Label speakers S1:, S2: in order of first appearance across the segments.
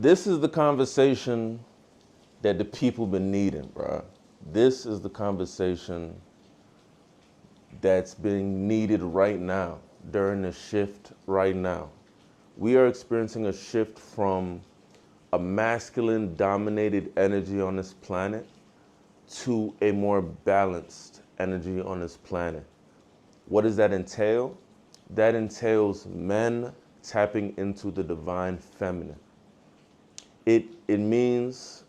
S1: This is the conversation that the people been needing, bro. This is the conversation that's being needed right now, during the shift right now. We are experiencing a shift from a masculine dominated energy on this planet to a more balanced energy on this planet. What does that entail? That entails men tapping into the divine feminine. It means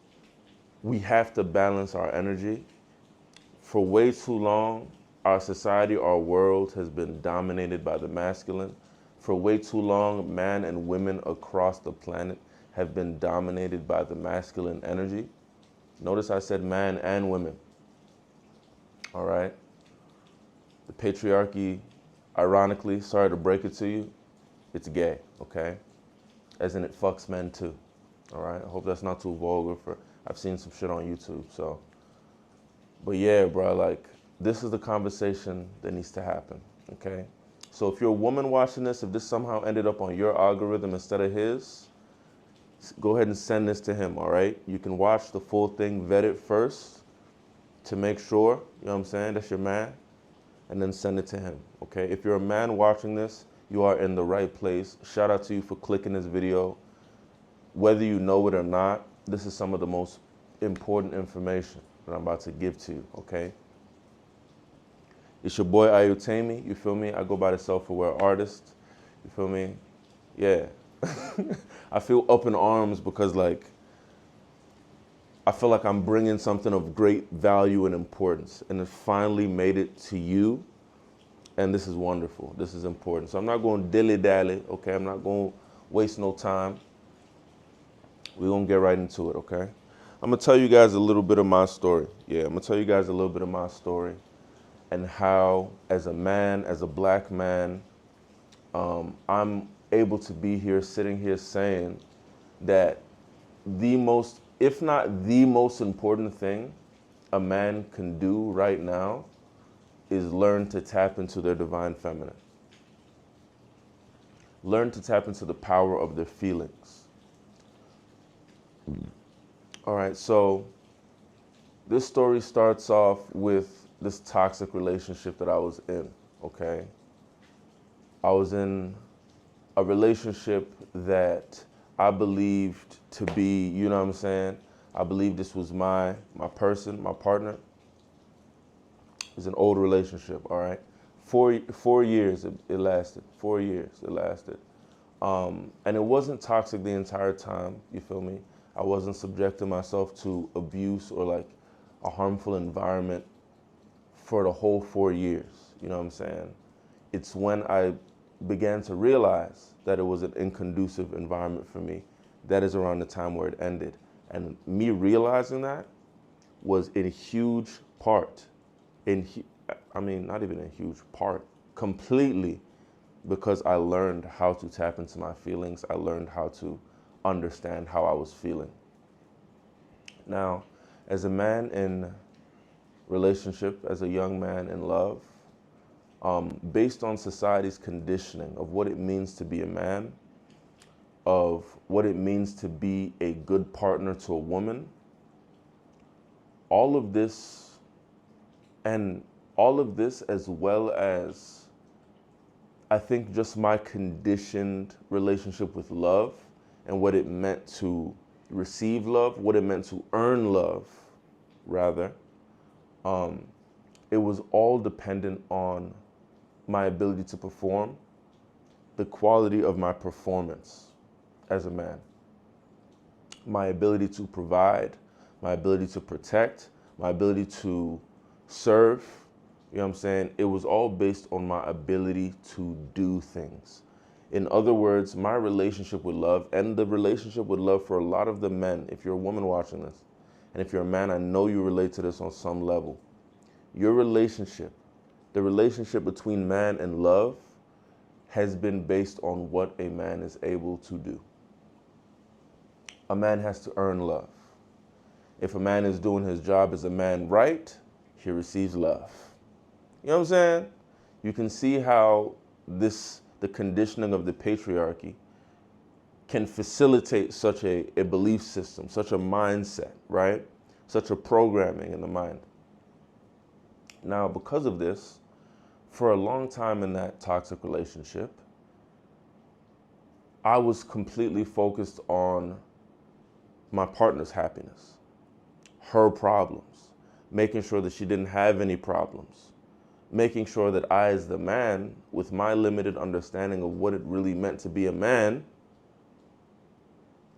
S1: we have to balance our energy. For way too long, our society, our world has been dominated by the masculine. For way too long, men and women across the planet have been dominated by the masculine energy. Notice I said man and women. All right? The patriarchy, ironically, sorry to break it to you, it's gay, okay? As in it fucks men too. All right? I hope that's not too vulgar for, I've seen some shit on YouTube, so. But yeah, bro, like, this is the conversation that needs to happen, okay? So if you're a woman watching this, if this somehow ended up on your algorithm instead of his, go ahead and send this to him, all right? You can watch the full thing, vet it first to make sure, you know what I'm saying, that's your man, and then send it to him, okay? If you're a man watching this, you are in the right place. Shout out to you for clicking this video. Whether you know it or not, this is some of the most important information that I'm about to give to you, okay? It's your boy Ayutami, you feel me? I go by the self-aware artist, you feel me? Yeah. I feel up in arms because like, I feel like I'm bringing something of great value and importance and it finally made it to you. And this is wonderful, this is important. So I'm not going dilly-dally, okay? I'm not going to waste no time. We're going to get right into it, okay? I'm going to tell you guys a little bit of my story. Yeah, I'm going to tell you guys a little bit of my story and how, as a man, as a black man, I'm able to be here, sitting here saying that the most, if not the most important thing a man can do right now is learn to tap into their divine feminine. Learn to tap into the power of their feelings. All right, so this story starts off with this toxic relationship that I was in, okay? I was in a relationship that I believed to be, you know what I'm saying? I believed this was my person, my partner. It was an old relationship, all right? 4 years it lasted, 4 years it lasted. And it wasn't toxic the entire time, you feel me? I wasn't subjecting myself to abuse or like a harmful environment for the whole 4 years, you know what I'm saying? It's when I began to realize that it was an inconducive environment for me. That is around the time where it ended. And me realizing that was in huge part, I mean, not even a huge part, completely because I learned how to tap into my feelings. I learned how to understand how I was feeling. Now, as a man in relationship, as a young man in love, based on society's conditioning of what it means to be a man, of what it means to be a good partner to a woman, all of this, and all of this as well as, I think, just my conditioned relationship with love and what it meant to receive love, what it meant to earn love, rather, it was all dependent on my ability to perform, the quality of my performance as a man, my ability to provide, my ability to protect, my ability to serve, you know what I'm saying? It was all based on my ability to do things. In other words, my relationship with love and the relationship with love for a lot of the men, if you're a woman watching this, and if you're a man, I know you relate to this on some level. Your relationship, the relationship between man and love, has been based on what a man is able to do. A man has to earn love. If a man is doing his job as a man right, he receives love. You know what I'm saying? You can see how the conditioning of the patriarchy can facilitate such a belief system, such a mindset, right? Such a programming in the mind. Now, because of this, for a long time in that toxic relationship, I was completely focused on my partner's happiness, her problems, making sure that she didn't have any problems, making sure that I, as the man, with my limited understanding of what it really meant to be a man,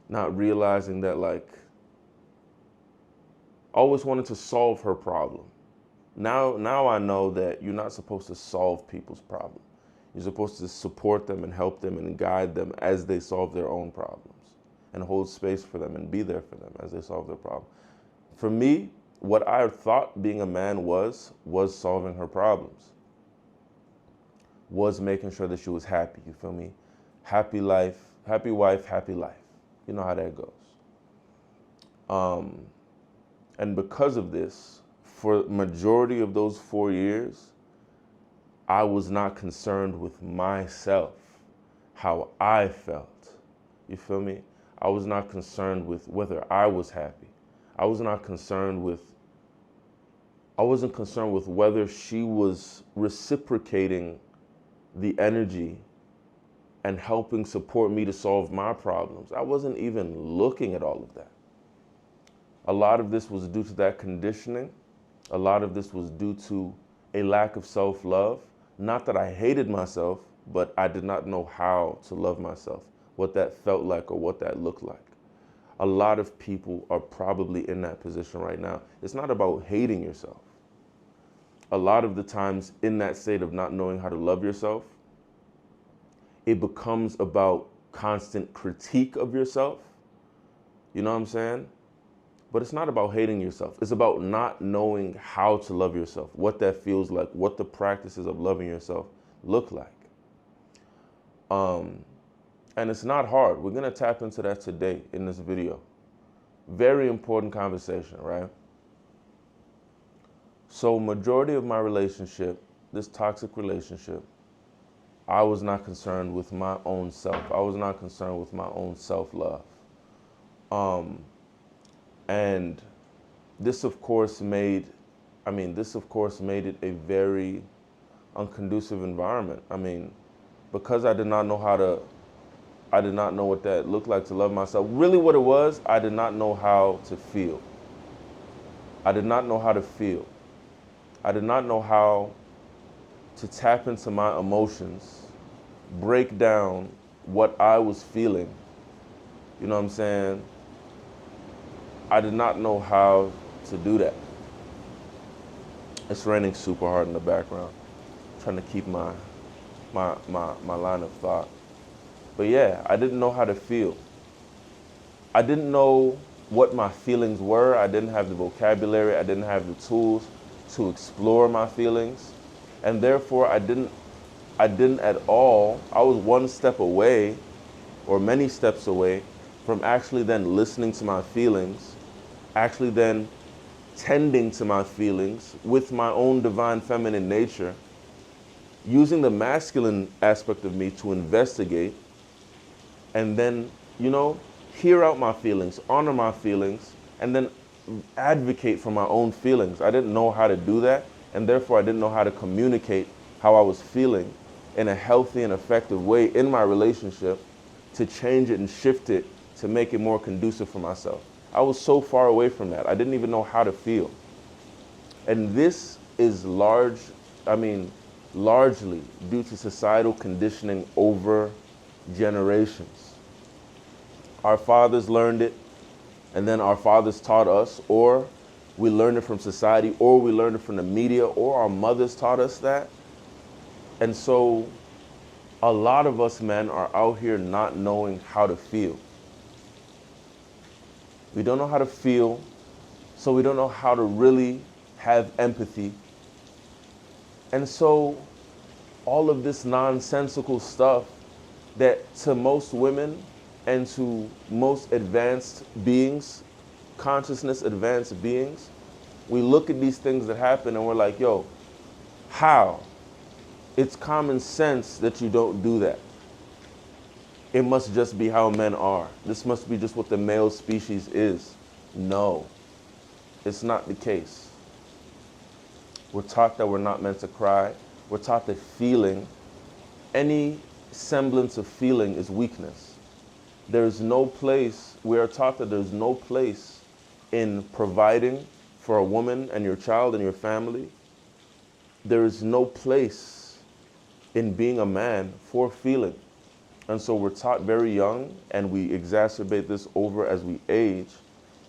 S1: not realizing that, like, I always wanted to solve her problem. Now I know that you're not supposed to solve people's problems. You're supposed to support them and help them and guide them as they solve their own problems, and hold space for them and be there for them as they solve their problem. For me, what I thought being a man was solving her problems, was making sure that she was happy, you feel me? Happy life, happy wife, happy life. You know how that goes. And because of this, for majority of those 4 years, I was not concerned with myself, how I felt. You feel me? I was not concerned with whether I was happy. I wasn't concerned with whether she was reciprocating the energy and helping support me to solve my problems. I wasn't even looking at all of that. A lot of this was due to that conditioning. A lot of this was due to a lack of self-love. Not that I hated myself, but I did not know how to love myself, what that felt like or what that looked like. A lot of people are probably in that position right now. It's not about hating yourself. A lot of the times in that state of not knowing how to love yourself, it becomes about constant critique of yourself. You know what I'm saying? But it's not about hating yourself. It's about not knowing how to love yourself, what that feels like, what the practices of loving yourself look like. And it's not hard. We're gonna tap into that today in this video. Very important conversation, right? So majority of my relationship, this toxic relationship, I was not concerned with my own self. I was not concerned with my own self-love. And this of course made it a very unconducive environment. I mean, because I did not know what that looked like to love myself. Really what it was, I did not know how to feel. I did not know how to feel. I did not know how to tap into my emotions, break down what I was feeling. You know what I'm saying? I did not know how to do that. It's raining super hard in the background. I'm trying to keep my line of thought. But yeah, I didn't know how to feel. I didn't know what my feelings were. I didn't have the vocabulary. I didn't have the tools to explore my feelings. And therefore I didn't at all. I was one step away, or many steps away, from actually then listening to my feelings, actually then tending to my feelings with my own divine feminine nature, using the masculine aspect of me to investigate, and then, hear out my feelings, honor my feelings, and then advocate for my own feelings. I didn't know how to do that, and therefore I didn't know how to communicate how I was feeling in a healthy and effective way in my relationship to change it and shift it to make it more conducive for myself. I was so far away from that. I didn't even know how to feel. And this is largely due to societal conditioning over generations. Our fathers learned it, and then our fathers taught us, or we learned it from society, or we learned it from the media, or our mothers taught us that. And so a lot of us men are out here not knowing how to feel. We don't know how to feel, so we don't know how to really have empathy. And so all of this nonsensical stuff that to most women and to most advanced beings, consciousness advanced beings, we look at these things that happen and we're like, yo, how? It's common sense that you don't do that. it must just be how men are. This must be just what the male species is. No, it's not the case. We're taught that we're not meant to cry. We're taught that feeling, any semblance of feeling is weakness. There's no place, we are taught that there's no place in providing for a woman and your child and your family. There is no place in being a man for feeling. And so we're taught very young, and we exacerbate this over as we age,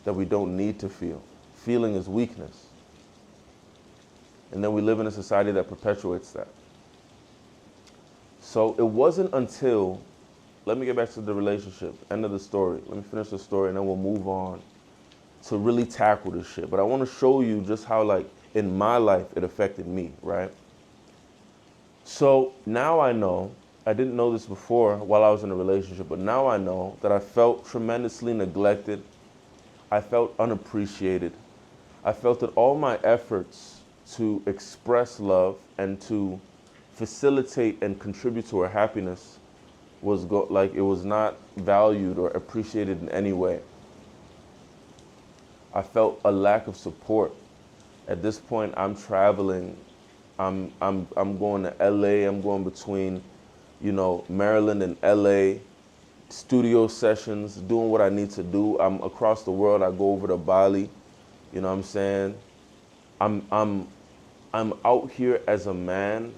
S1: that we don't need to feel. Feeling is weakness. And then we live in a society that perpetuates that. So it wasn't until, let me get back to the relationship, end of the story. Let me finish the story and then we'll move on to really tackle this shit. But I want to show you just how, like, in my life it affected me, right? So now I know, I didn't know this before while I was in a relationship, but now I know that I felt tremendously neglected. I felt unappreciated. I felt that all my efforts to express love and to facilitate and contribute to her happiness was like it was not valued or appreciated in any way. I felt a lack of support. At this point, I'm traveling. I'm going to LA. I'm going between, Maryland and LA, studio sessions, doing what I need to do. I'm across the world. I go over to Bali. You know what I'm saying? I'm out here as a man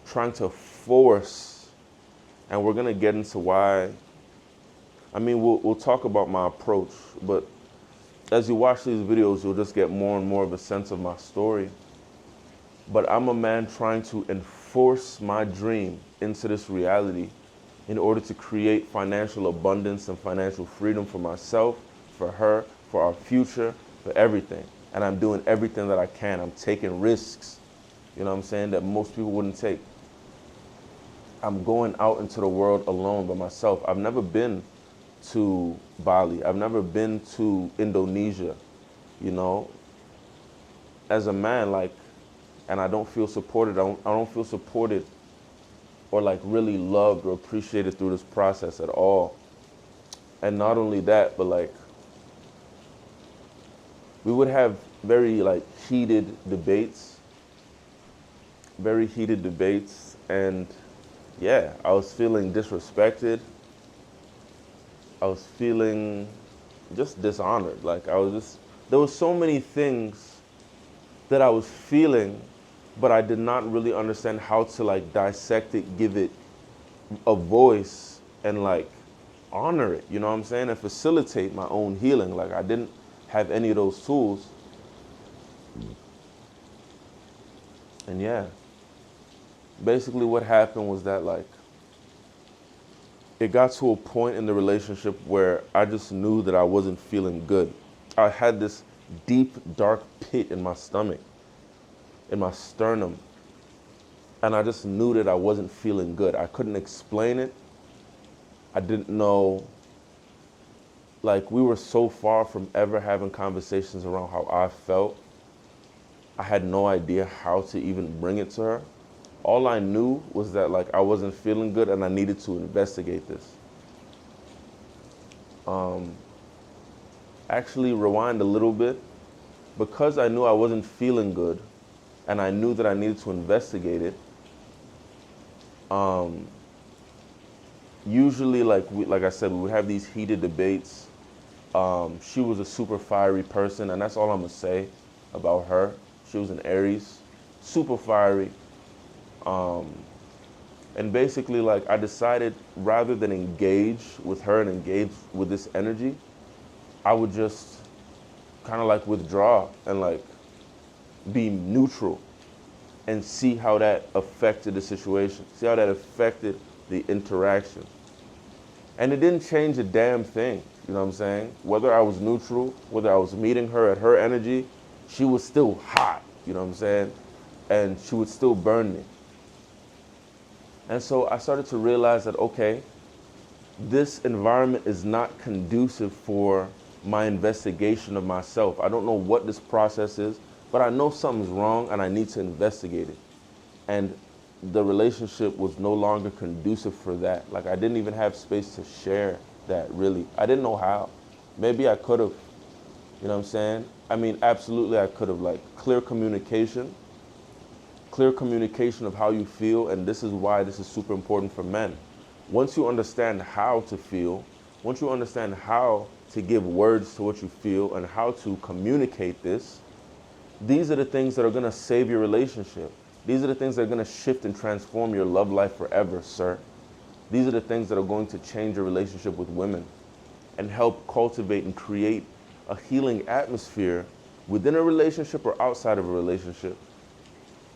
S1: trying to force, and we're gonna get into why. I mean, we'll talk about my approach, but as you watch these videos, you'll just get more and more of a sense of my story. But I'm a man trying to enforce my dream into this reality in order to create financial abundance and financial freedom for myself, for her, for our future, for everything. And I'm doing everything that I can. I'm taking risks, you know what I'm saying, that most people wouldn't take. I'm going out into the world alone by myself. I've never been to Bali. I've never been to Indonesia, as a man, like, and I don't feel supported. I don't feel supported or like really loved or appreciated through this process at all. And not only that, but like, we would have very like heated debates, and yeah, I was feeling disrespected. I was feeling just dishonored. Like there was so many things that I was feeling, but I did not really understand how to like dissect it, give it a voice, and like honor it, you know what I'm saying? And facilitate my own healing. Like I didn't have any of those tools. And yeah, basically what happened was that like, it got to a point in the relationship where I just knew that I wasn't feeling good. I had this deep, dark pit in my stomach, in my sternum. And I just knew that I wasn't feeling good. I couldn't explain it. I didn't know, like we were so far from ever having conversations around how I felt. I had no idea how to even bring it to her. All I knew was that like I wasn't feeling good and I needed to investigate this. Actually rewind a little bit. Because I knew I wasn't feeling good and I knew that I needed to investigate it, usually like I said, we would have these heated debates. She was a super fiery person, and that's all I'm gonna say about her. She was an Aries, super fiery. And basically, like, I decided rather than engage with her and engage with this energy, I would just kind of like withdraw and like be neutral and see how that affected the situation, see how that affected the interaction. And it didn't change a damn thing, you know what I'm saying? Whether I was neutral, whether I was meeting her at her energy, she was still hot, you know what I'm saying? And she would still burn me. And so I started to realize that, okay, this environment is not conducive for my investigation of myself. I don't know what this process is, but I know something's wrong and I need to investigate it. And the relationship was no longer conducive for that. Like I didn't even have space to share that really. I didn't know how. Maybe I could have, you know what I'm saying? I mean, absolutely I could have. Like clear communication of how you feel, and this is why this is super important for men. Once you understand how to feel, once you understand how to give words to what you feel and how to communicate this, these are the things that are going to save your relationship. These are the things that are going to shift and transform your love life forever, sir. These are the things that are going to change your relationship with women and help cultivate and create a healing atmosphere within a relationship or outside of a relationship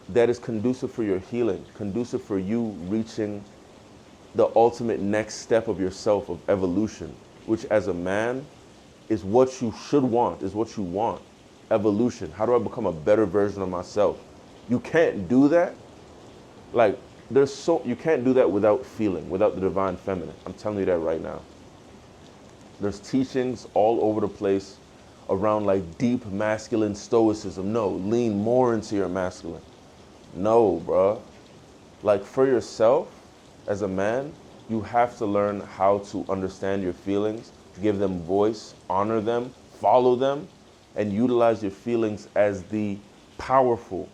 S1: that is conducive for your healing, conducive for you reaching the ultimate next step of yourself, of evolution, which as a man is what you should want, is what you want. Evolution. How do I become a better version of myself? You can't do that. Like, you can't do that without feeling, without the divine feminine. I'm telling you that right now. There's teachings all over the place around like deep masculine stoicism. No, lean more into your masculine. No, bruh. Like for yourself, as a man, you have to learn how to understand your feelings, give them voice, honor them, follow them, and utilize your feelings as the powerful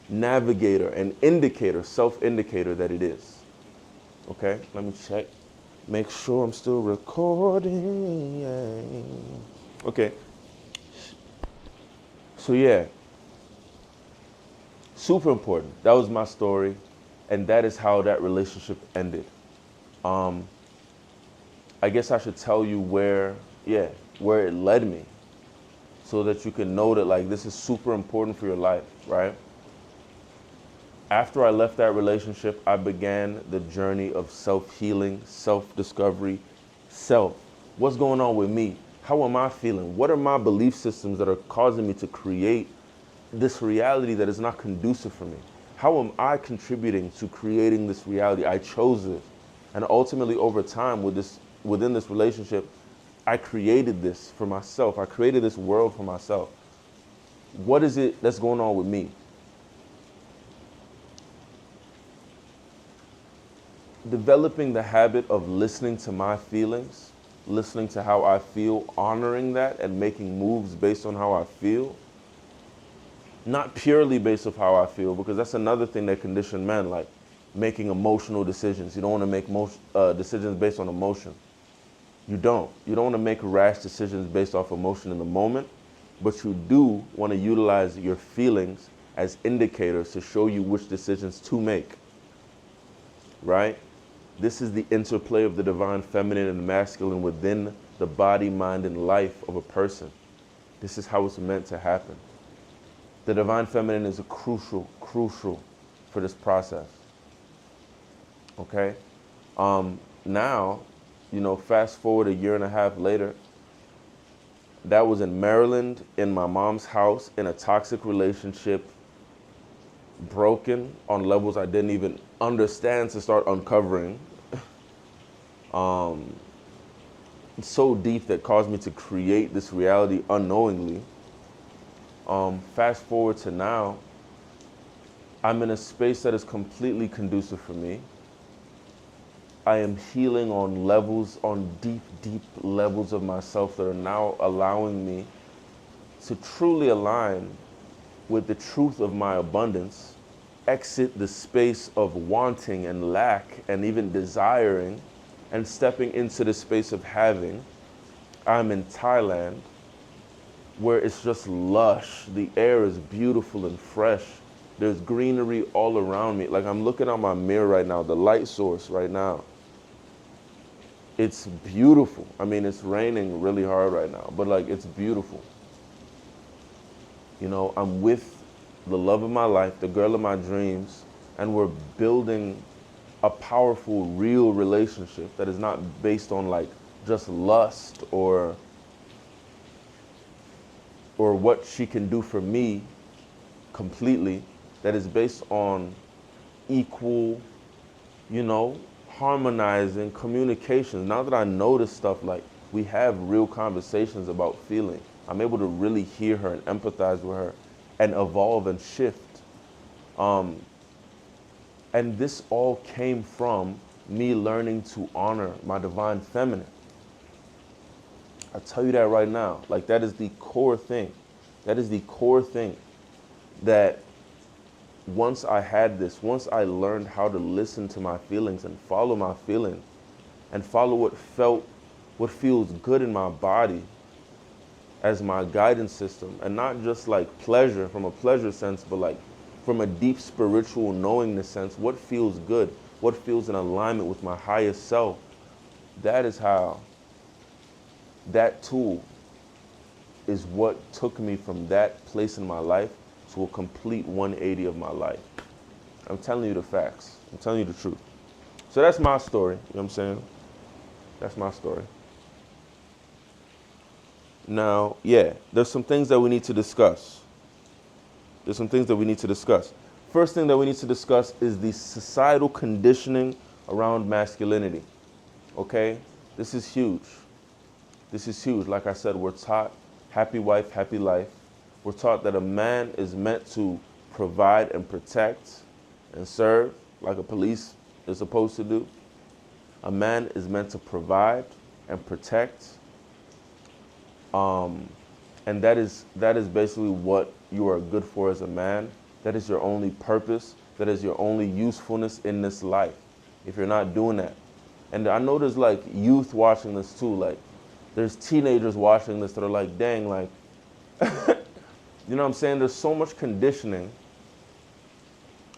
S1: navigator and indicator, self-indicator that it is. Okay, let me check. Make sure I'm still recording. Okay. So yeah, super important. That was my story, and that is how that relationship ended. I guess I should tell you where it led me, so that you can know that like this is super important for your life, right? After I left that relationship, I began the journey of self-healing, self-discovery, self. What's going on with me? How am I feeling? What are my belief systems that are causing me to create this reality that is not conducive for me? How am I contributing to creating this reality? I chose this. And ultimately over time within this relationship, I created this for myself. I created this world for myself. What is it that's going on with me? Developing the habit of listening to my feelings, listening to how I feel, honoring that and making moves based on how I feel. Not purely based off how I feel, because that's another thing that condition men, like making emotional decisions. You don't want to make decisions based on emotion. You don't want to make rash decisions based off emotion in the moment, but you do want to utilize your feelings as indicators to show you which decisions to make, right? This is the interplay of the divine feminine and masculine within the body, mind, and life of a person. This is how it's meant to happen. The divine feminine is crucial for this process. Okay? Now, fast forward a year and a half later, that was in Maryland, in my mom's house, in a toxic relationship, broken on levels I didn't even understand to start uncovering. So deep that caused me to create this reality unknowingly. Fast forward to now, I'm in a space that is completely conducive for me. I am healing on deep levels of myself that are now allowing me to truly align with the truth of my abundance, exit the space of wanting and lack and even desiring, and stepping into the space of having. I'm in Thailand, where it's just lush. The air is beautiful and fresh. There's greenery all around me. Like I'm looking at my mirror right now, the light source right now. It's beautiful. I mean, it's raining really hard right now, but like it's beautiful. I'm with the love of my life, the girl of my dreams, and we're building a powerful, real relationship that is not based on like just lust or what she can do for me completely, that is based on equal, harmonizing communications. Now that I know this stuff, like we have real conversations about feeling, I'm able to really hear her and empathize with her and evolve and shift. And And this all came from me learning to honor my divine feminine. I'll tell you that right now. Like, that is the core thing. That is the core thing that once I had this, once I learned how to listen to my feelings and follow my feelings and follow what feels good in my body as my guidance system, and not just like pleasure from a pleasure sense, but like from a deep spiritual knowingness sense, what feels good, what feels in alignment with my highest self. That is how that tool is what took me from that place in my life to a complete 180 of my life. I'm telling you the facts. I'm telling you the truth. So that's my story. You know what I'm saying? That's my story. Now, yeah, there's some things that we need to discuss. There's some things that we need to discuss. First thing that we need to discuss is the societal conditioning around masculinity. Okay? This is huge. This is huge. Like I said, we're taught happy wife, happy life. We're taught that a man is meant to provide and protect and serve like a police is supposed to do. A man is meant to provide and protect. And that is basically what you are good for as a man. That is your only purpose. That is your only usefulness in this life. If you're not doing that. And I know there's like youth watching this too. Like, there's teenagers watching this that are like, dang, like, you know what I'm saying? There's so much conditioning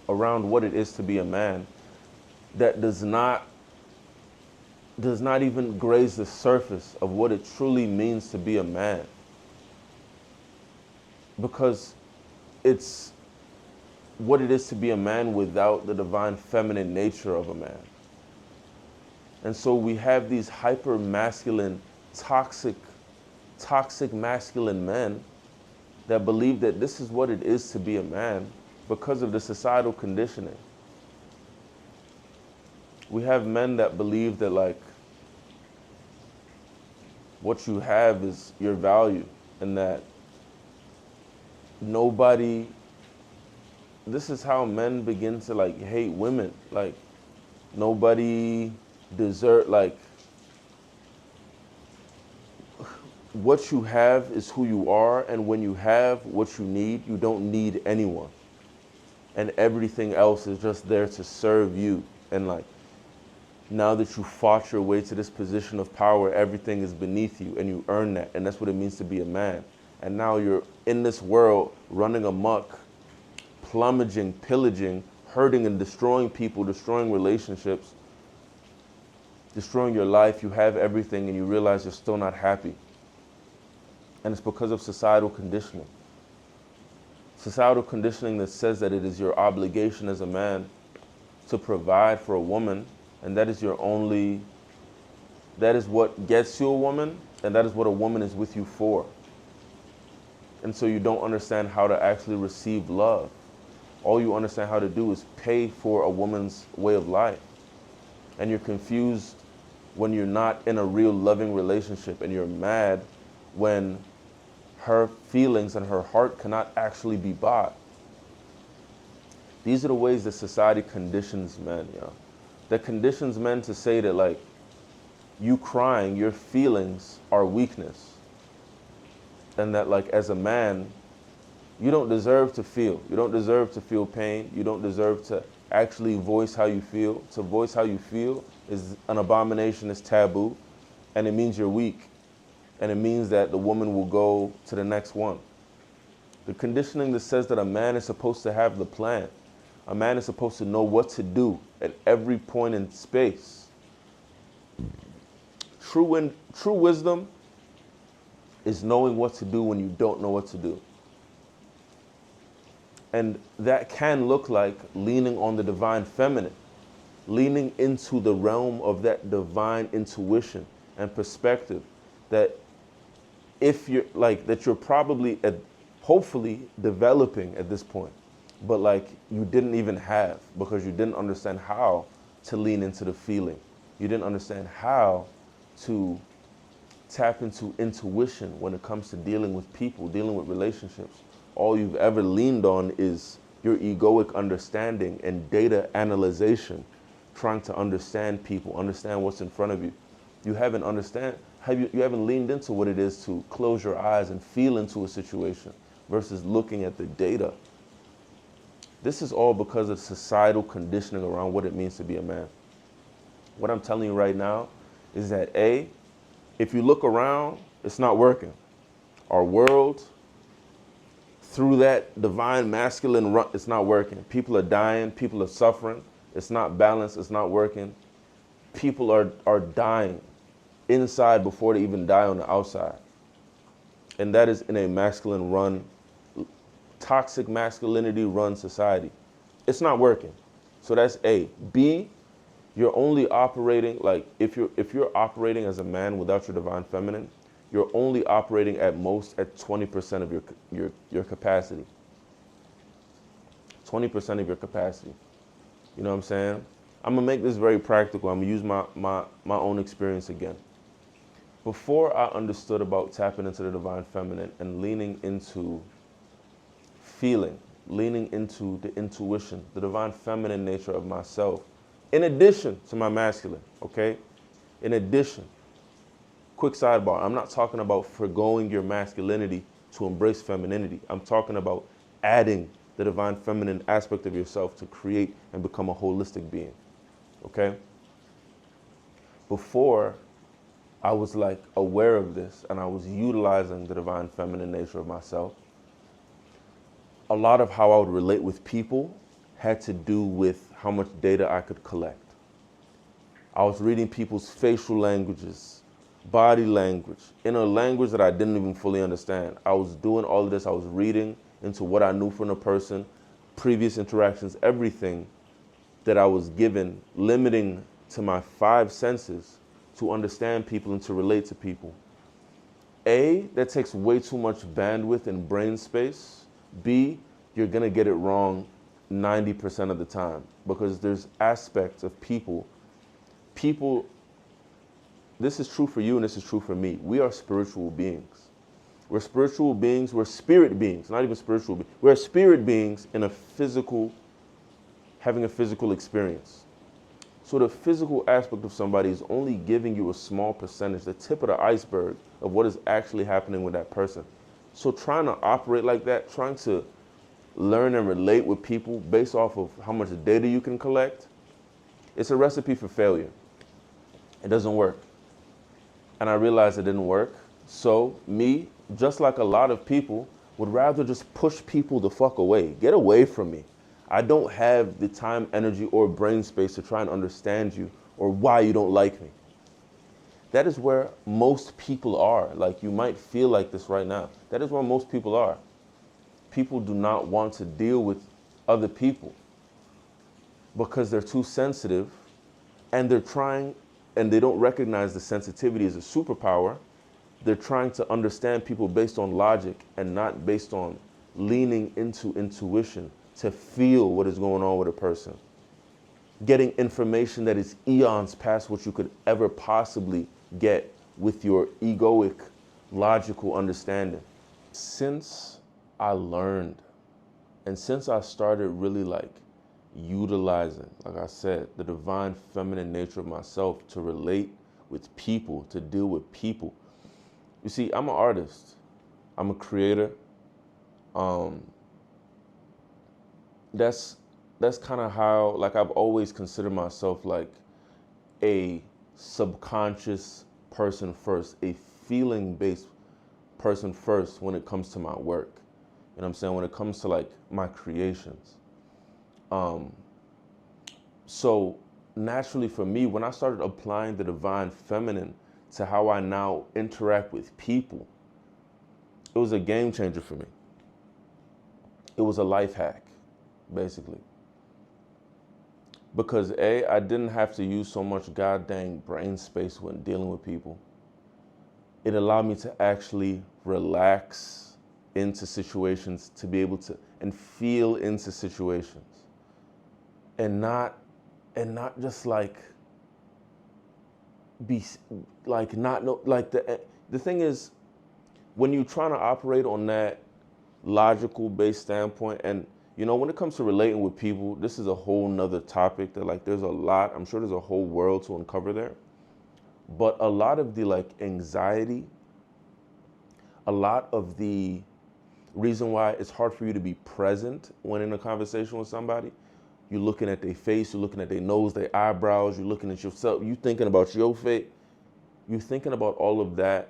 S1: around what it is to be a man that does not even graze the surface of what it truly means to be a man. Because it's what it is to be a man without the divine feminine nature of a man. And so we have these hyper masculine, toxic masculine men that believe that this is what it is to be a man because of the societal conditioning. We have men that believe that like what you have is your value, and that nobody, this is how men begin to like hate women. Like, nobody deserve, like, what you have is who you are, and when you have what you need, you don't need anyone. And everything else is just there to serve you. And like, now that you fought your way to this position of power, everything is beneath you and you earn that. And that's what it means to be a man. And now you're in this world running amok, plummeting, pillaging, hurting and destroying people, destroying relationships, destroying your life. You have everything and you realize you're still not happy. And it's because of societal conditioning. Societal conditioning that says that it is your obligation as a man to provide for a woman, and that is what gets you a woman, and that is what a woman is with you for. And so you don't understand how to actually receive love. All you understand how to do is pay for a woman's way of life. And you're confused when you're not in a real loving relationship, and you're mad when her feelings and her heart cannot actually be bought. These are the ways that society conditions men, yo. That conditions men to say that like, you crying, your feelings are weakness. And that like, as a man, you don't deserve to feel. You don't deserve to feel pain. You don't deserve to actually voice how you feel. To voice how you feel is an abomination, it's taboo, and it means you're weak. And it means that the woman will go to the next one. The conditioning that says that a man is supposed to have the plan. A man is supposed to know what to do at every point in space. True wisdom is knowing what to do when you don't know what to do. And that can look like leaning on the divine feminine, leaning into the realm of that divine intuition and perspective that if you're like, that you're probably hopefully developing at this point, but like you didn't even have, because you didn't understand how to lean into the feeling. You didn't understand how to tap into intuition when it comes to dealing with people, dealing with relationships. All you've ever leaned on is your egoic understanding and data analyzation, trying to understand people, understand what's in front of you. You haven't you haven't leaned into what it is to close your eyes and feel into a situation versus looking at the data. This is all because of societal conditioning around what it means to be a man. What I'm telling you right now is that if you look around, it's not working. Our world, through that divine masculine run, it's not working. People are dying, people are suffering. It's not balanced, it's not working. People are dying inside before they even die on the outside. And that is in a masculine run, toxic masculinity run society. It's not working. So that's A. B, you're only operating, like if you're operating as a man without your divine feminine, you're only operating at most at 20% of your capacity. 20% of your capacity. You know what I'm saying? I'm gonna make this very practical. I'm gonna use my own experience again. Before I understood about tapping into the divine feminine and leaning into feeling, leaning into the intuition, the divine feminine nature of myself, in addition to my masculine, okay? In addition, quick sidebar, I'm not talking about forgoing your masculinity to embrace femininity. I'm talking about adding the divine feminine aspect of yourself to create and become a holistic being, okay? Before, I was like aware of this and I was utilizing the divine feminine nature of myself. A lot of how I would relate with people had to do with how much data I could collect. I was reading people's facial languages, body language, in a language that I didn't even fully understand. I was doing all of this. I was reading into what I knew from the person, previous interactions, everything that I was given, limiting to my 5 senses to understand people and to relate to people. A, that takes way too much bandwidth and brain space. B, you're gonna get it wrong 90% of the time because there's aspects of people, this is true for you and this is true for me. We are spiritual beings. We're spiritual beings, we're spirit beings, not even spiritual beings. We're spirit beings in a physical, having a physical experience. So the physical aspect of somebody is only giving you a small percentage, the tip of the iceberg of what is actually happening with that person. So trying to operate like that, trying to learn and relate with people based off of how much data you can collect, it's a recipe for failure. It doesn't work. And I realized it didn't work. So me, just like a lot of people, would rather just push people the fuck away. Get away from me. I don't have the time, energy, or brain space to try and understand you or why you don't like me. That is where most people are. Like, you might feel like this right now. That is where most people are. People do not want to deal with other people because they're too sensitive and they're trying, and they don't recognize the sensitivity as a superpower. They're trying to understand people based on logic and not based on leaning into intuition to feel what is going on with a person. Getting information that is eons past what you could ever possibly get with your egoic, logical understanding. Since I learned and since I started really like utilizing, like I said, the divine feminine nature of myself to relate with people, to deal with people. You see, I'm an artist. I'm a creator. That's kind of how, like, I've always considered myself like a subconscious person first, a feeling-based person first when it comes to my work. You know what I'm saying? When it comes to like my creations. So naturally for me, when I started applying the divine feminine to how I now interact with people, it was a game changer for me. It was a life hack, basically. Because A, I didn't have to use so much goddamn brain space when dealing with people. It allowed me to actually relax into situations, to be able to, and feel into situations. And not just like be like not know, like the thing is, when you're trying to operate on that logical based standpoint, and when it comes to relating with people, this is a whole nother topic that like there's a lot, I'm sure there's a whole world to uncover there. But a lot of the like anxiety, a lot of the reason why it's hard for you to be present when in a conversation with somebody, you're looking at their face, you're looking at their nose, their eyebrows, you're looking at yourself, you're thinking about your face, you're thinking about all of that.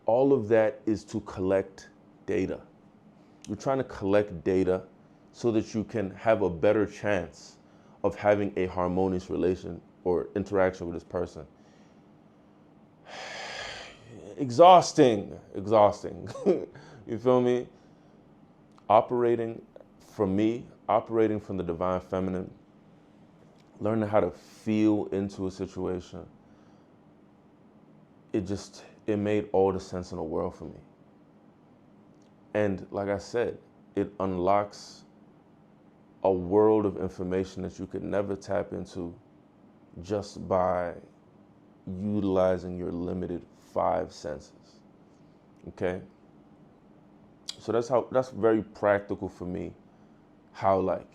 S1: All of that is to collect data. You're trying to collect data so that you can have a better chance of having a harmonious relation or interaction with this person. Exhausting. You feel me? Operating from the divine feminine, learning how to feel into a situation, it made all the sense in the world for me. And like I said, it unlocks a world of information that you could never tap into just by utilizing your limited 5 senses. Okay? So that's very practical for me, how like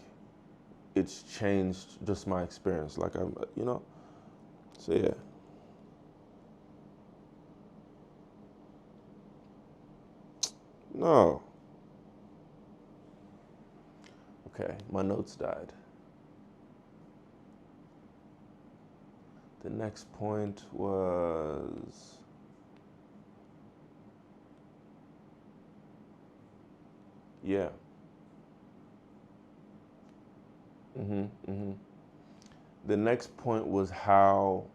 S1: it's changed just my experience. Like so yeah. No. Okay, my notes died. The next point was, yeah. The next point was how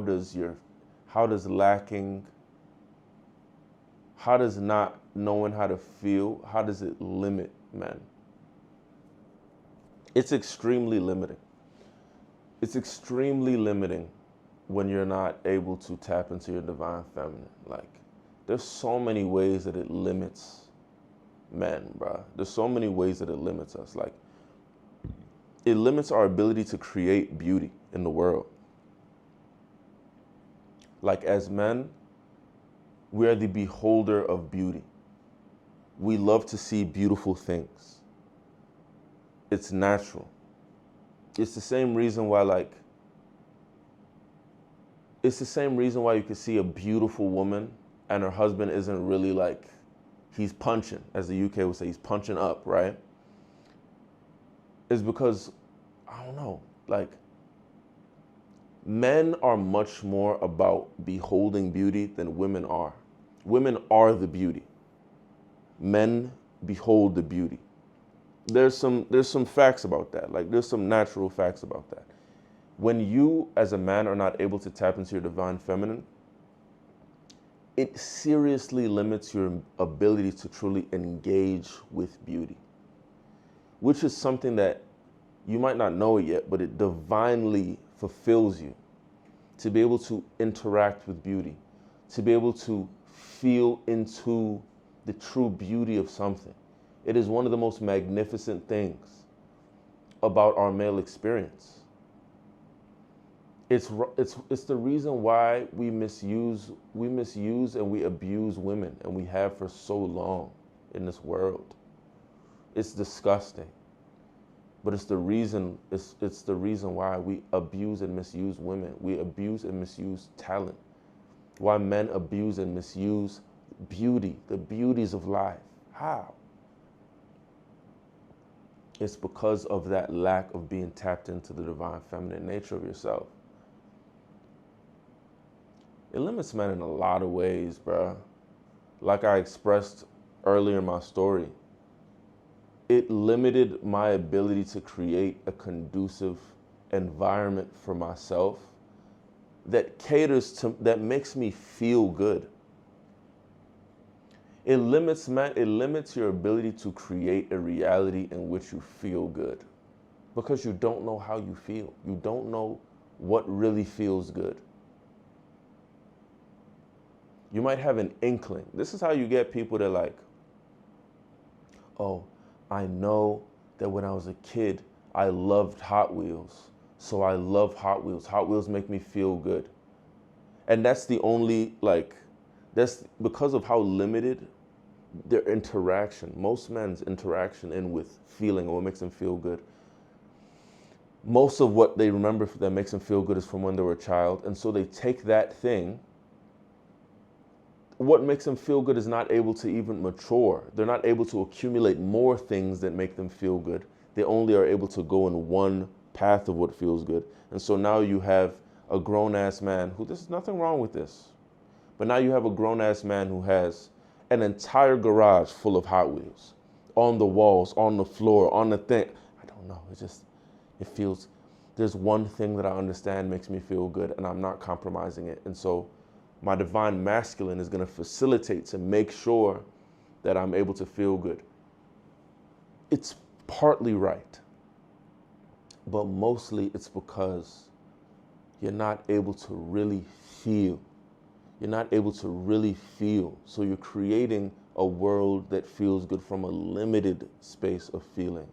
S1: does not knowing how to feel, how does it limit men? It's extremely limiting. It's extremely limiting when you're not able to tap into your divine feminine. Like, there's so many ways that it limits men, bruh. There's so many ways that it limits us. Like, it limits our ability to create beauty in the world. Like, as men, we are the beholder of beauty. We love to see beautiful things. It's natural. It's the same reason why you can see a beautiful woman and her husband isn't really like, he's punching, as the UK would say, he's punching up, right? Is because, I don't know, like, men are much more about beholding beauty than women are. Women are the beauty. Men behold the beauty. There's some facts about that. Like, there's some natural facts about that. When you, as a man, are not able to tap into your divine feminine, it seriously limits your ability to truly engage with beauty, which is something that you might not know it yet, but it divinely fulfills you to be able to interact with beauty, to be able to feel into the true beauty of something. It is one of the most magnificent things about our male experience. It's the reason why we misuse and we abuse women, and we have for so long in this world. It's disgusting. But it's the reason why we abuse and misuse women. We abuse and misuse talent. Why men abuse and misuse beauty, the beauties of life. How? It's because of that lack of being tapped into the divine feminine nature of yourself. It limits men in a lot of ways, bruh. Like I expressed earlier in my story, it limited my ability to create a conducive environment for myself that makes me feel good. It limits your ability to create a reality in which you feel good, because you don't know how you feel. You don't know what really feels good. You might have an inkling. This is how you get people that like, oh, I know that when I was a kid, I loved Hot Wheels. So I love Hot Wheels. Hot Wheels make me feel good. And that's the only, that's because of how limited their interaction, most men's interaction in with feeling or what makes them feel good, most of what they remember that makes them feel good is from when they were a child. And so they take that thing. What makes them feel good is not able to even mature. They're not able to accumulate more things that make them feel good. They only are able to go in one path of what feels good. And so now you have a grown-ass man who, there's nothing wrong with this, but now you have a grown-ass man who has an entire garage full of Hot Wheels on the walls, on the floor, on the thing. I don't know. It feels, there's one thing that I understand makes me feel good, and I'm not compromising it. And so my divine masculine is going to facilitate to make sure that I'm able to feel good. It's partly right, but mostly it's because you're not able to really feel. You're not able to really feel. So you're creating a world that feels good from a limited space of feeling.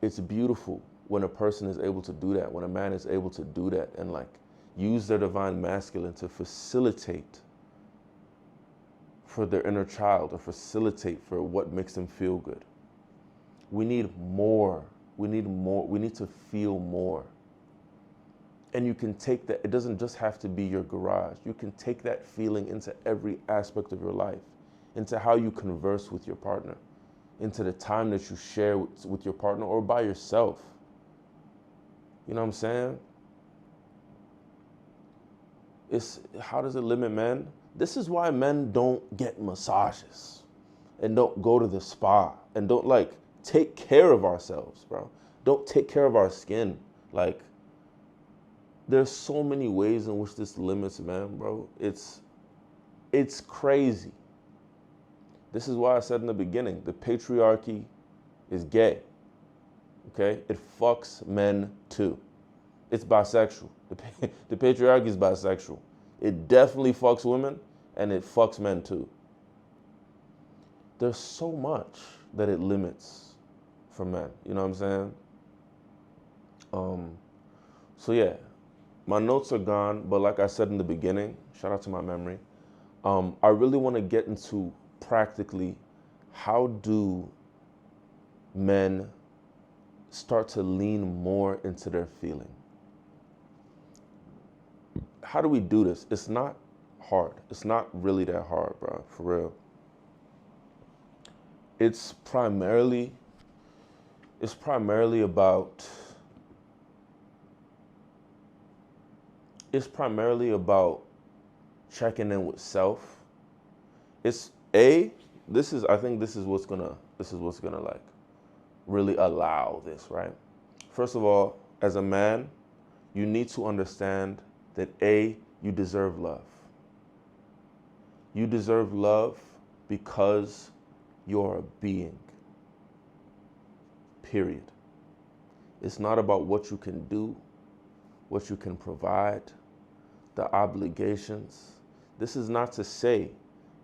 S1: It's beautiful when a person is able to do that, when a man is able to do that and like use their divine masculine to facilitate for their inner child or facilitate for what makes them feel good. We need more. We need more. We need to feel more. And you can take that, it doesn't just have to be your garage. You can take that feeling into every aspect of your life, into how you converse with your partner, into the time that you share with your partner or by yourself. You know what I'm saying? How does it limit men? This is why men don't get massages and don't go to the spa and don't like take care of ourselves, bro. Don't take care of our skin. Like, there's so many ways in which this limits men, bro. It's crazy. This is why I said in the beginning, the patriarchy is gay, okay? It fucks men too. It's bisexual. The patriarchy is bisexual. It definitely fucks women and it fucks men too. There's so much that it limits for men, you know what I'm saying? So yeah, my notes are gone, but like I said in the beginning, shout out to my memory, I really want to get into practically how do men start to lean more into their feeling. How do we do this? It's not hard. It's not really that hard, bro, for real. It's primarily about checking in with self. I think this is what's gonna like really allow this, right? First of all, as a man, you need to understand that you deserve love. You deserve love because you're a being. Period. It's not about what you can do, what you can provide, the obligations. This is not to say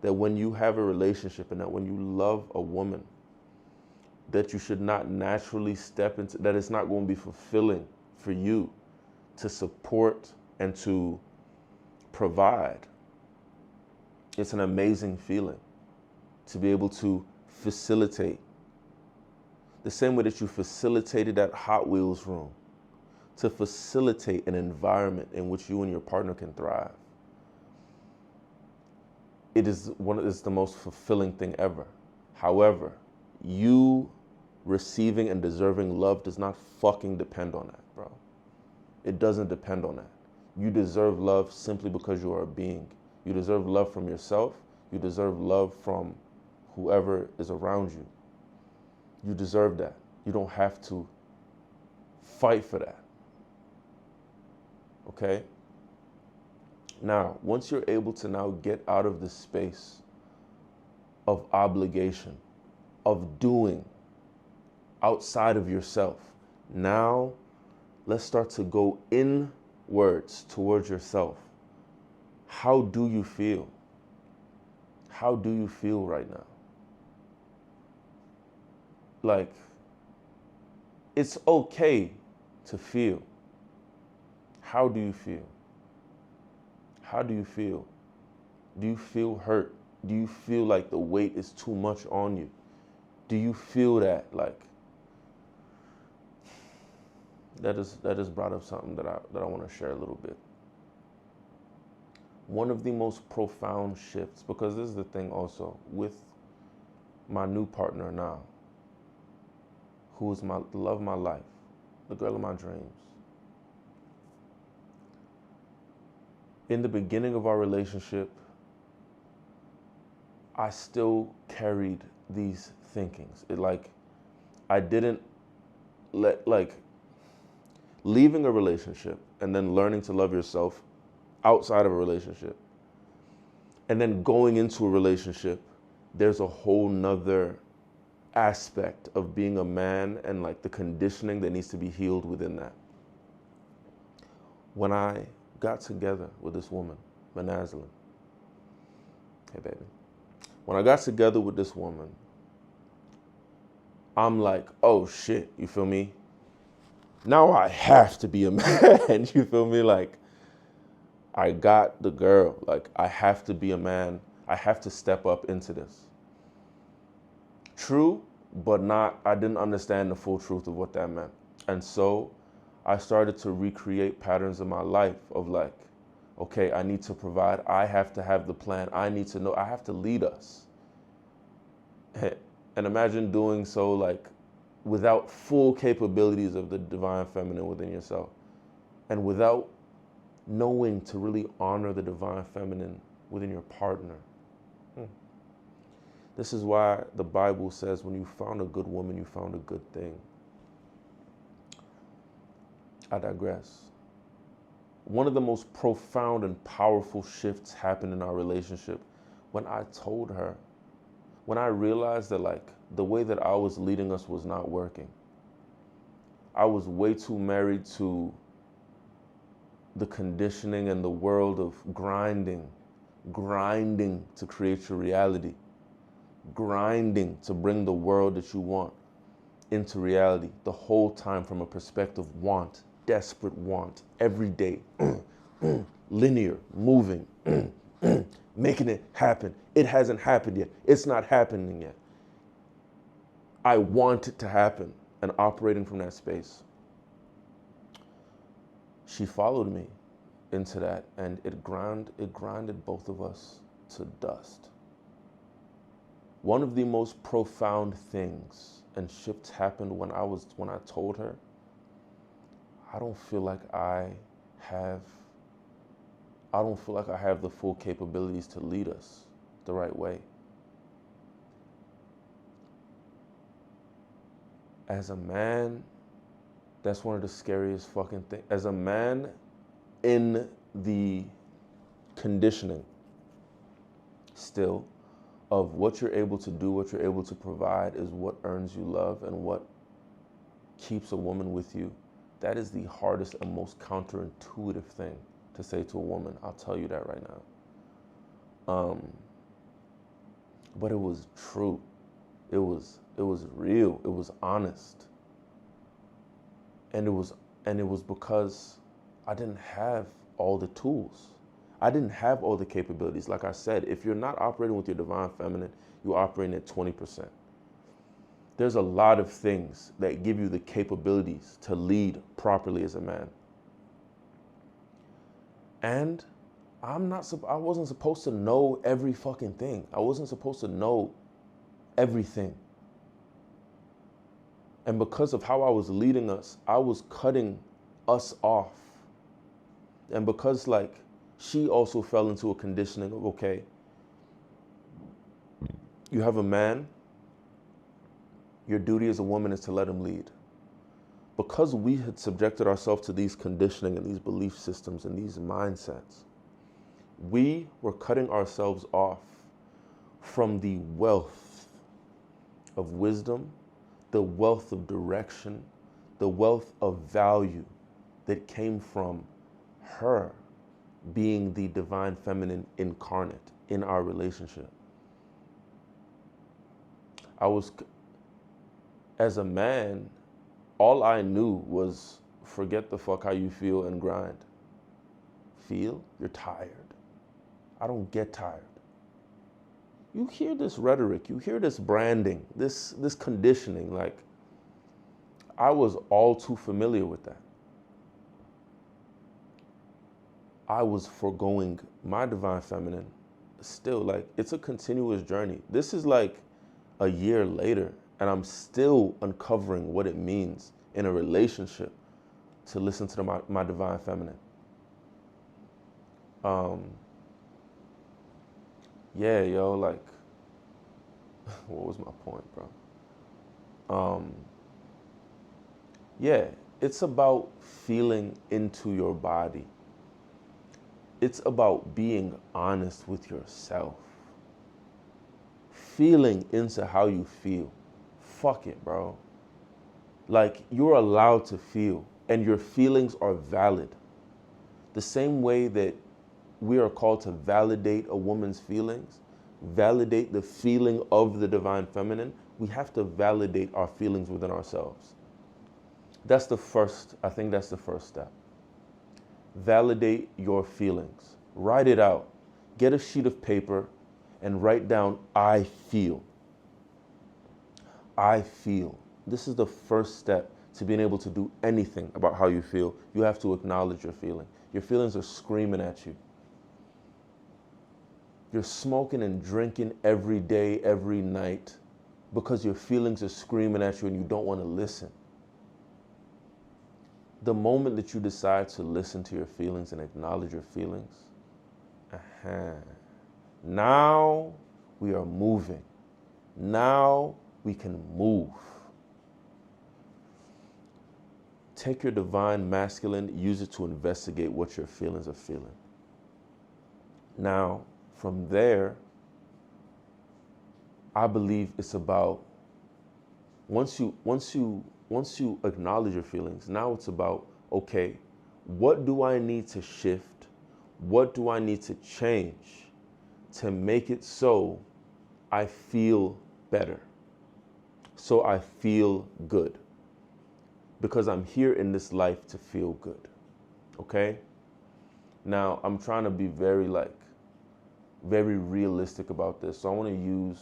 S1: that when you have a relationship and that when you love a woman, that you should not naturally step into, that it's not going to be fulfilling for you to support and to provide. It's an amazing feeling to be able to facilitate. The same way that you facilitated that Hot Wheels room, to facilitate an environment in which you and your partner can thrive. It's the most fulfilling thing ever. However, you receiving and deserving love does not fucking depend on that, bro. It doesn't depend on that. You deserve love simply because you are a being. You deserve love from yourself. You deserve love from whoever is around you. You deserve that. You don't have to fight for that. Okay? Now, once you're able to now get out of the space of obligation, of doing outside of yourself, now let's start to go inwards towards yourself. How do you feel? How do you feel right now? Like, it's okay to feel. How do you feel? How do you feel? Do you feel hurt? Do you feel like the weight is too much on you? Do you feel that like that is brought up something that I want to share a little bit. One of the most profound shifts, because this is the thing also with my new partner now, who is the love of my life, the girl of my dreams. In the beginning of our relationship, I still carried these thinkings. I didn't leaving a relationship and then learning to love yourself outside of a relationship and then going into a relationship, there's a whole nother aspect of being a man and like the conditioning that needs to be healed within that. When I got together with this woman, Manazlin, hey baby, when I got together with this woman, I'm like, oh shit, you feel me? Now I have to be a man, you feel me? Like, I got the girl, like I have to be a man. I have to step up into this. True, but I didn't understand the full truth of what that meant. And so I started to recreate patterns in my life of like, okay, I need to provide. I have to have the plan. I need to know, I have to lead us. And imagine doing so like without full capabilities of the divine feminine within yourself and without knowing to really honor the divine feminine within your partner. This is why the Bible says when you found a good woman, you found a good thing. I digress. One of the most profound and powerful shifts happened in our relationship when I told her, when I realized that like the way that I was leading us was not working. I was way too married to the conditioning and the world of grinding to create your reality, grinding to bring the world that you want into reality the whole time from a perspective of want, desperate want, every day, linear, moving, making it happen. It hasn't happened yet. It's not happening yet. I want it to happen and operating from that space. She followed me into that and it grinded both of us to dust. One of the most profound things and shifts happened when I told her, I don't feel like I have the full capabilities to lead us the right way. As a man, that's one of the scariest fucking things. As a man in the conditioning still of what you're able to do, what you're able to provide is what earns you love and what keeps a woman with you. That is the hardest and most counterintuitive thing to say to a woman. I'll tell you that right now. But it was true. It was real. It was honest. And it was because I didn't have all the tools. I didn't have all the capabilities. Like I said, if you're not operating with your divine feminine, you're operating at 20%. There's a lot of things that give you the capabilities to lead properly as a man. And I wasn't supposed to know every fucking thing. I wasn't supposed to know everything. And because of how I was leading us, I was cutting us off. And because like she also fell into a conditioning of, okay, you have a man, your duty as a woman is to let him lead. Because we had subjected ourselves to these conditioning and these belief systems and these mindsets, we were cutting ourselves off from the wealth of wisdom, the wealth of direction, the wealth of value that came from her being the divine feminine incarnate in our relationship. As a man, all I knew was forget the fuck how you feel and grind. Feel? You're tired. I don't get tired. you hear this rhetoric, you hear this branding, this conditioning. Like, I was all too familiar with that. I was foregoing my divine feminine. Still, like, it's a continuous journey. This is like a year later, and I'm still uncovering what it means in a relationship to listen to my divine feminine. Yeah, yo, like, what was my point, bro? Yeah, it's about feeling into your body. It's about being honest with yourself. Feeling into how you feel. Fuck it, bro. Like, you're allowed to feel, and your feelings are valid. The same way that we are called to validate a woman's feelings, validate the feeling of the divine feminine, we have to validate our feelings within ourselves. I think that's the first step. Validate your feelings. Write it out. Get a sheet of paper and write down, I feel. I feel. This is the first step to being able to do anything about how you feel. You have to acknowledge your feeling. Your feelings are screaming at you. You're smoking and drinking every day, every night, because your feelings are screaming at you and you don't want to listen. The moment that you decide to listen to your feelings and acknowledge your feelings, now we are moving. Now we can move. Take your divine masculine, use it to investigate what your feelings are feeling. Now, from there, I believe it's about, once you acknowledge your feelings, now it's about, okay, what do I need to shift? What do I need to change to make it so I feel better? So I feel good. Because I'm here in this life to feel good. Okay? Now, I'm trying to be very realistic about this. So I want to use,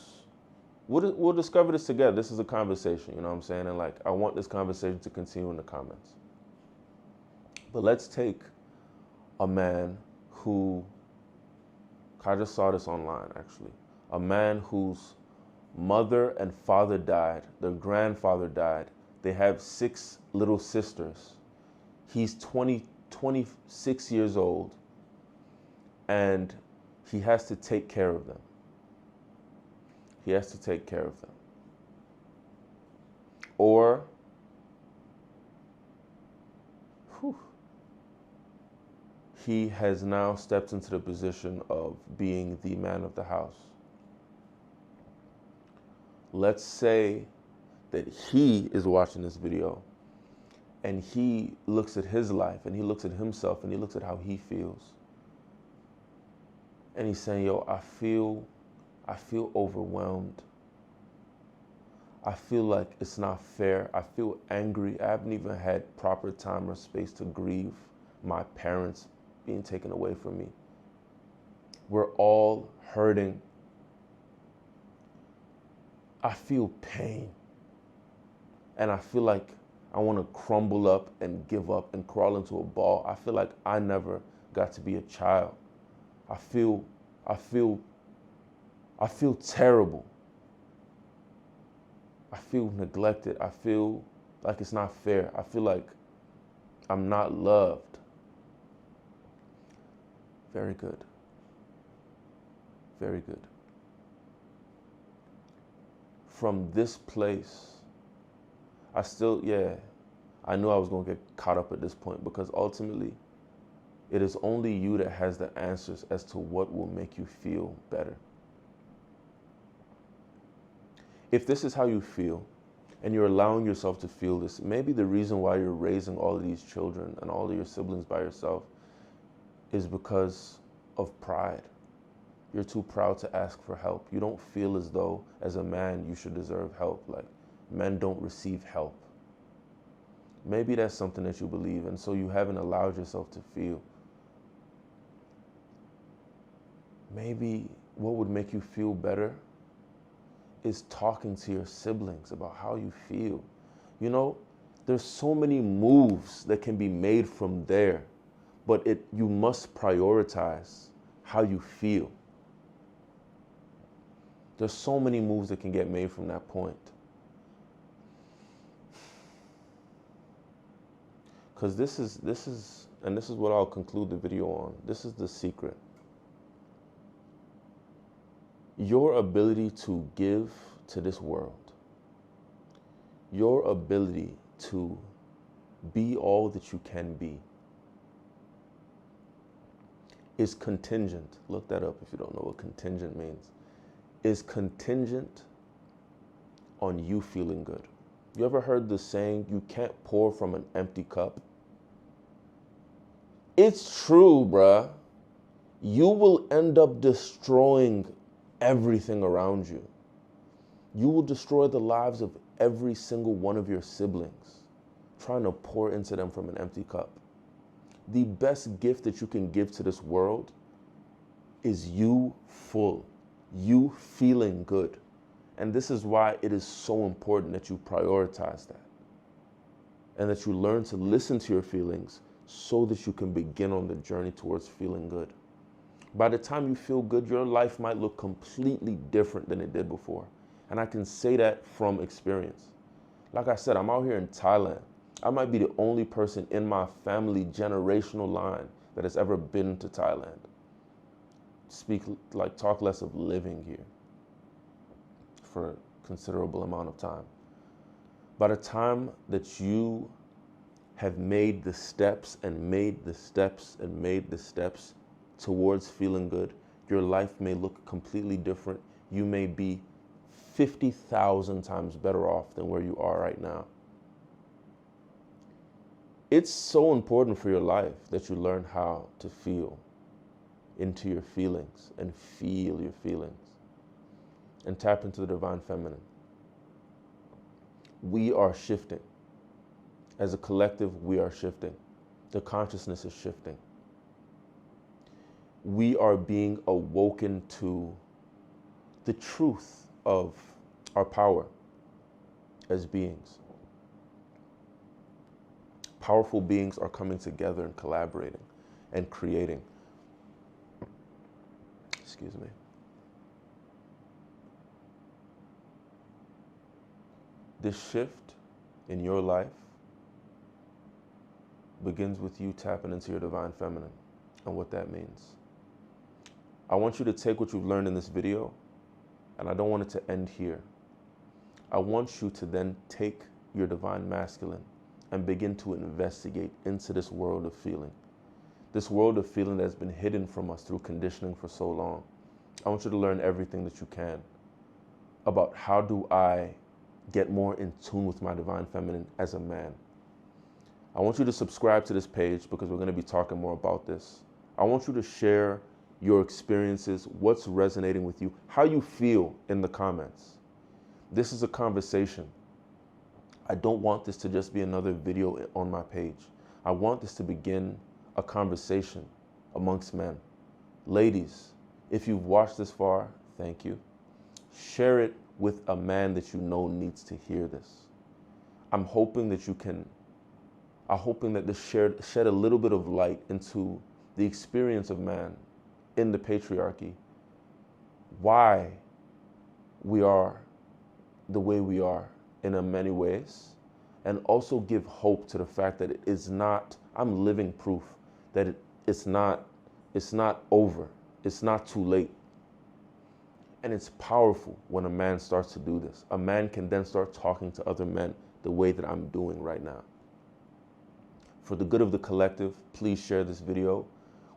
S1: we'll discover this together. This is a conversation, you know what I'm saying? And like, I want this conversation to continue in the comments. But let's take a man who, I just saw this online actually, a man whose mother and father died, their grandfather died. They have 6 little sisters. He's 26 years old, and he has to take care of them. He has to take care of them. Or, he has now stepped into the position of being the man of the house. Let's say that he is watching this video and he looks at his life and he looks at himself and he looks at how he feels. And he's saying, yo, I feel overwhelmed. I feel like it's not fair. I feel angry. I haven't even had proper time or space to grieve my parents being taken away from me. We're all hurting. I feel pain. And I feel like I want to crumble up and give up and crawl into a ball. I feel like I never got to be a child. I feel terrible. I feel neglected. I feel like it's not fair. I feel like I'm not loved. Very good. Very good. From this place, I knew I was going to get caught up at this point, because ultimately, it is only you that has the answers as to what will make you feel better. If this is how you feel, and you're allowing yourself to feel this, maybe the reason why you're raising all of these children and all of your siblings by yourself is because of pride. You're too proud to ask for help. You don't feel as though, as a man, you should deserve help. Like, men don't receive help. Maybe that's something that you believe, and so you haven't allowed yourself to feel. Maybe what would make you feel better is talking to your siblings about how you feel. You know, there's so many moves that can be made from there, but you must prioritize how you feel. There's so many moves that can get made from that point. Because this is what I'll conclude the video on. This is the secret. Your ability to give to this world, your ability to be all that you can be, is contingent. Look that up if you don't know what contingent means. Is contingent on you feeling good. You ever heard the saying, you can't pour from an empty cup? It's true, bruh. You will end up destroying everything around you. You will destroy the lives of every single one of your siblings, trying to pour into them from an empty cup. The best gift that you can give to this world is you full, you feeling good. And this is why it is so important that you prioritize that and that you learn to listen to your feelings so that you can begin on the journey towards feeling good. By the time you feel good, your life might look completely different than it did before. And I can say that from experience. Like I said, I'm out here in Thailand. I might be the only person in my family generational line that has ever been to Thailand. Talk less of living here for a considerable amount of time. By the time that you have made the steps and made the steps and made the steps towards feeling good, your life may look completely different. You may be 50,000 times better off than where you are right now. It's so important for your life that you learn how to feel into your feelings and feel your feelings and tap into the divine feminine. We are shifting. As a collective, we are shifting. The consciousness is shifting. We are being awoken to the truth of our power as beings. Powerful beings are coming together and collaborating and creating. Excuse me. This shift in your life begins with you tapping into your divine feminine and what that means. I want you to take what you've learned in this video, and I don't want it to end here. I want you to then take your divine masculine and begin to investigate into this world of feeling. This world of feeling that's been hidden from us through conditioning for so long. I want you to learn everything that you can about how do I get more in tune with my divine feminine as a man. I want you to subscribe to this page because we're going to be talking more about this. I want you to share your experiences, what's resonating with you, how you feel in the comments. This is a conversation. I don't want this to just be another video on my page. I want this to begin a conversation amongst men. Ladies, if you've watched this far, thank you. Share it with a man that you know needs to hear this. I'm hoping that this shed a little bit of light into the experience of man in the patriarchy, why we are the way we are in many ways, and also give hope to the fact that it is not, I'm living proof that it's not over, it's not too late. And it's powerful when a man starts to do this. A man can then start talking to other men the way that I'm doing right now. For the good of the collective, please share this video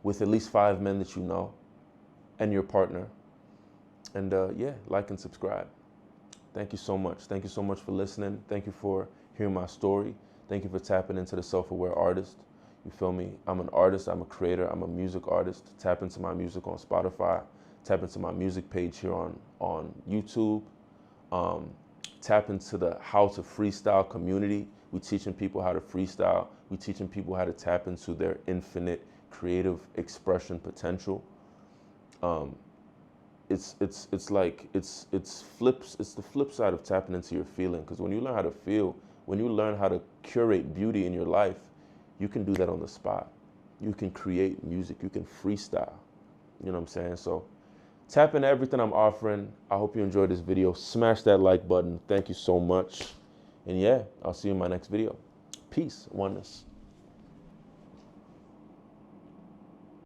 S1: with at least 5 men that you know and your partner. And yeah, like and subscribe. Thank you so much. Thank you so much for listening. Thank you for hearing my story. Thank you for tapping into the self-aware artist. You feel me? I'm an artist, I'm a creator, I'm a music artist. Tap into my music on Spotify. Tap into my music page here on YouTube. Tap into the How to Freestyle community. We're teaching people how to freestyle. We're teaching people how to tap into their infinite creative expression potential. it's like it's flips. It's the flip side of tapping into your feeling. Because when you learn how to feel, when you learn how to curate beauty in your life, you can do that on the spot. You can create music. You can freestyle. You know what I'm saying? So tap into everything I'm offering. I hope you enjoyed this video. Smash that like button. Thank you so much. And yeah, I'll see you in my next video. Peace, oneness.